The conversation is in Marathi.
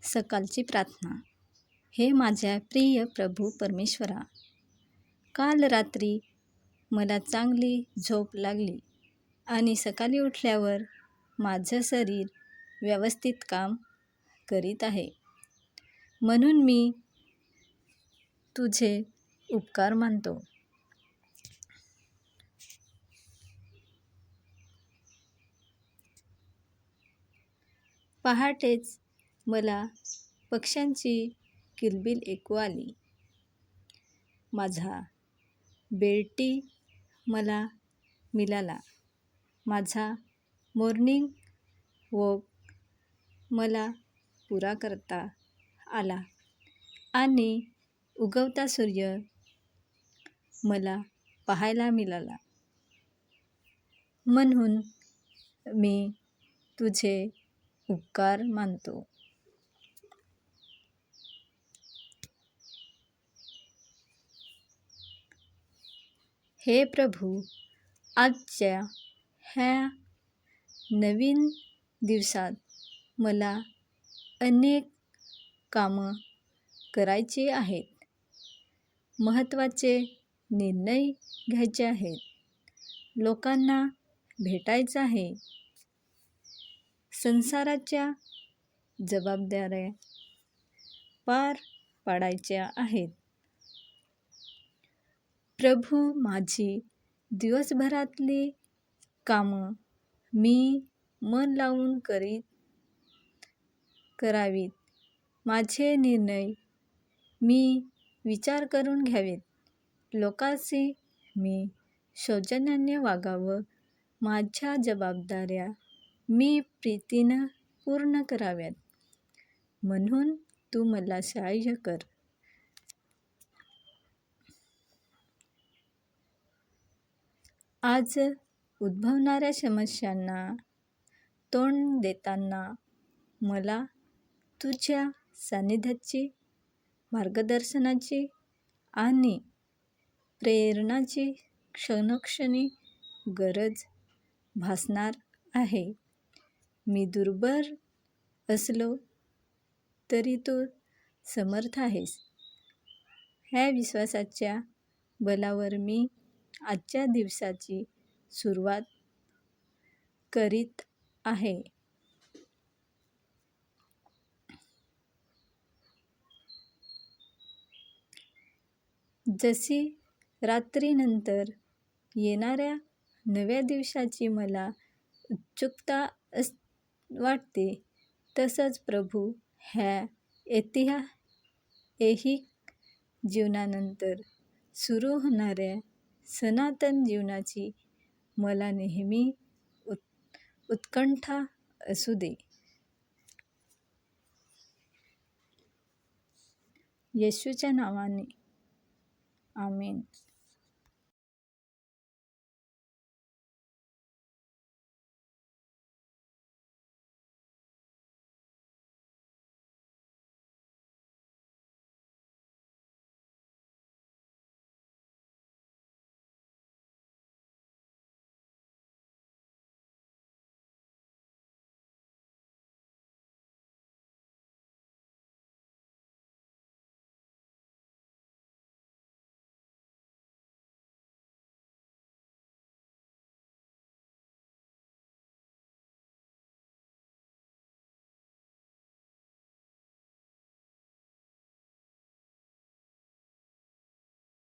सकाळची प्रार्थना. हे माझ्या प्रिय प्रभू परमेश्वरा, काल रात्री मला चांगली झोप लागली आणि सकाळी उठल्यावर माझं शरीर व्यवस्थित काम करीत आहे. म्हणून मी तुझे उपकार मानतो. पहाटेच मला पक्ष्यांची किलबिल ऐकू आली. माझा बेडटी मला मिळाला. माझा मॉर्निंग वॉक मला पुरा करता आला आणि उगवता सूर्य मला पाहायला मिळाला. म्हणून मी तुझे उपकार मानतो. हे प्रभू, आजच्या ह्या नवीन दिवसात मला अनेक कामं करायची आहेत. महत्त्वाचे निर्णय घ्यायचे आहेत. लोकांना भेटायचं आहे. संसाराच्या जबाबदाऱ्या पार पाडायच्या आहेत. प्रभू, माझी दिवसभरातली कामं मी मन लावून करावीत. माझे निर्णय मी विचार करून घ्यावेत. लोकांशी मी सौजन्याने वागावं. माझ्या जबाबदाऱ्या मी प्रीतीनं पूर्ण कराव्यात. म्हणून तू मला सहाय्य कर. आज उद्भवणाऱ्या समस्यांना तोंड देताना मला तुझ्या सानिध्याची, मार्गदर्शनाची आणि प्रेरणाची क्षणोक्षणी गरज भासणार आहे. मी दुर्बल असलो तरी तू समर्थ आहेस. ह्या विश्वासाच्या बलावर मी आजच्या दिवसाची सुरुवात करीत आहे. जशी रात्रीनंतर येणाऱ्या नव्या दिवसाची मला उत्सुकता वाटते, तसंच प्रभू, ह्या ऐहिक जीवनानंतर सुरू होणाऱ्या सनातन जीवनाची मला नेहमी उत्कंठा असू दे. येशूच्या नावाने आमेन.